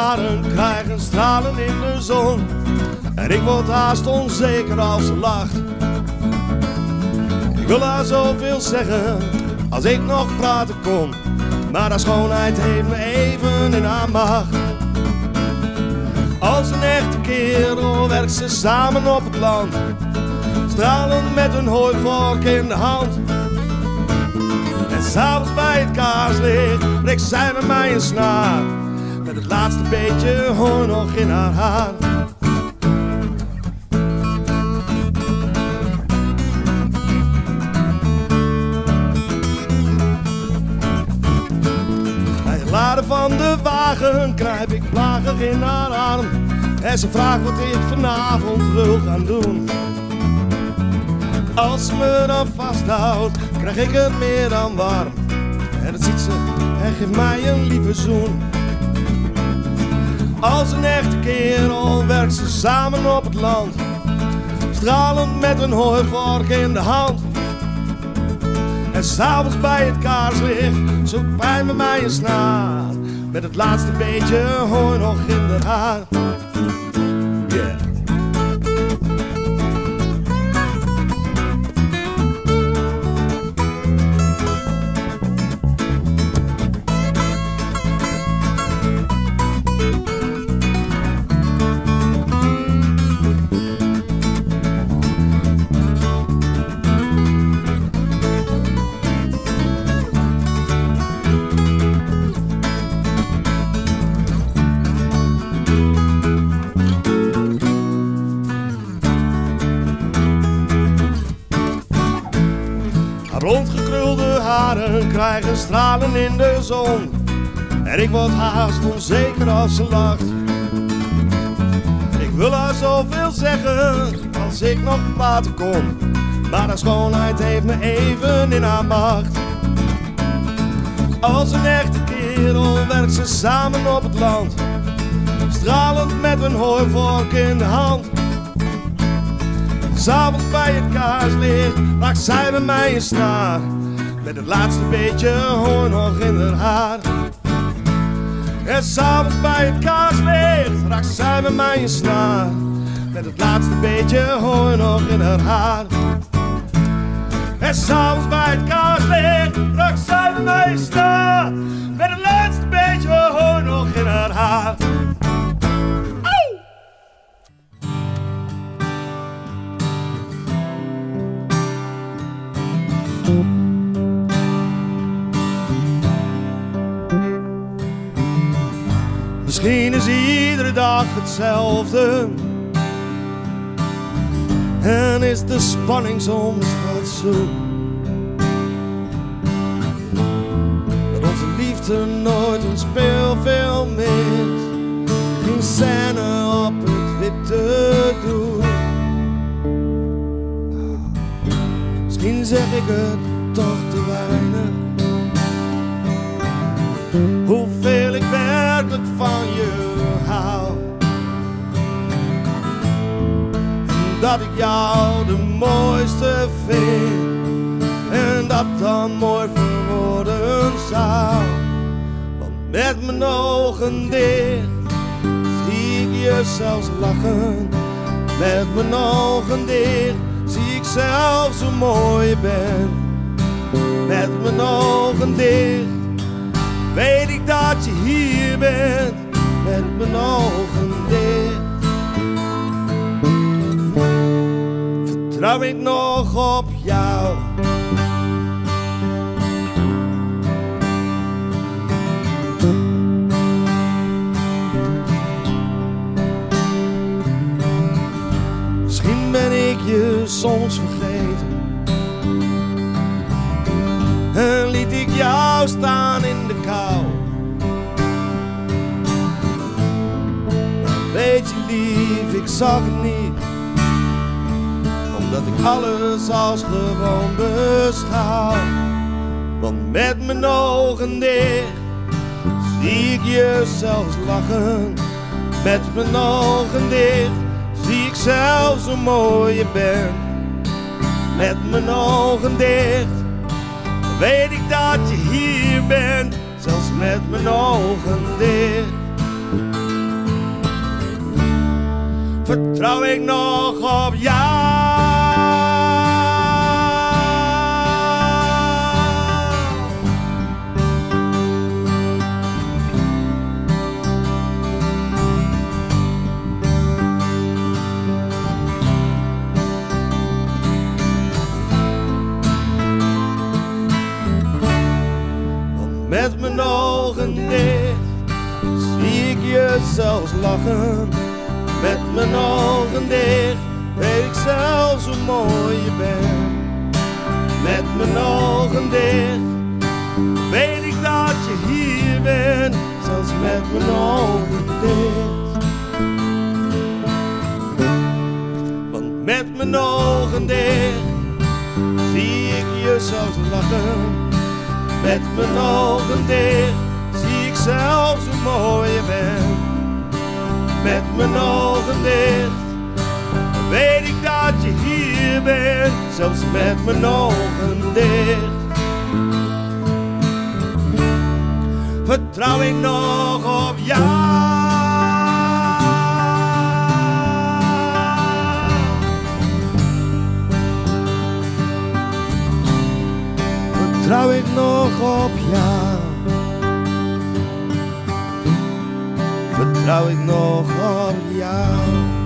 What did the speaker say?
haren krijgen stralen in de zon. En ik word haast onzeker als ze lacht. Ik wil haar zoveel zeggen als ik nog praten kon. Maar haar schoonheid heeft me even in haar macht. Als een echte kerel werkt ze samen op het land, stralend met een hooivork in de hand. En s'avonds bij het kaarslicht breekt zij bij mij een snaar, met het laatste beetje hooi nog in haar haar. Bij het laden van de wagen kruip ik plagig in haar arm. En ze vraagt wat ik vanavond wil gaan doen. Als ze me dan vasthoudt, krijg ik het meer dan warm. En dat ziet ze en geeft mij een lieve zoen. Als een echte kerel werkt ze samen op het land, stralend met een hooivork in de hand. En s'avonds bij het kaarslicht zoekt bij mij een snaar, met het laatste beetje hooi nog in haar haar. Yeah. Rondgekrulde haren krijgen stralen in de zon. En ik word haast onzeker als ze lacht. Ik wil haar zoveel zeggen als ik nog praten kon. Maar haar schoonheid heeft me even in haar macht. Als een echte kerel werkt ze samen op het land, stralend met een hooivork in de hand. S'avonds bij het kaarslicht raakt zij bij mij een snaar, met het laatste beetje hooi nog in haar haar. En s'avonds bij het kaarslicht raakt zij bij mij een snaar, met het laatste beetje hooi nog in haar haar. En s'avonds bij het kaarslicht raakt zij bij mij een snaar, met het laatste beetje hooi nog in haar haar. Misschien is iedere dag hetzelfde en is de spanning soms wat zoek. Dat onze liefde nooit een speelfilm is, geen scène op het witte doek. Misschien zeg ik het toch te weinig, hoeveel ik werkelijk van je hou. En dat ik jou de mooiste vind, en dat dan mooi verwoorden zou. Want met mijn ogen dicht zie ik je zelfs lachen. Met mijn ogen dicht zie ik zelfs hoe mooi je bent. Met mijn ogen dicht weet ik dat je hier bent, met mijn ogen dicht. Vertrouw ik nog op jou? Misschien ben ik je soms vergeten en liet ik jou staan in de kou. Maar weet je lief, ik zag het niet, omdat ik alles als gewoon beschouw. Want met mijn ogen dicht zie ik je zelfs lachen. Met mijn ogen dicht zie ik zelfs hoe mooi je bent. Met mijn ogen dicht weet ik dat je hier bent, zelfs met mijn ogen dicht. vertrouw ik nog op jou. Met mijn ogen dicht zie ik je zelfs lachen. Met mijn ogen dicht weet ik zelfs hoe mooi je bent. Met mijn ogen dicht weet ik dat je hier bent. Zelfs met mijn ogen dicht. Want met mijn ogen dicht zie ik je zelfs lachen. Met mijn ogen dicht zie ik zelfs hoe mooi je bent. Met mijn ogen dicht weet ik dat je hier bent. Zelfs met mijn ogen dicht vertrouw ik nog op jou. Vertrouw ik nog op jou. Vertrouw ik nog op jou.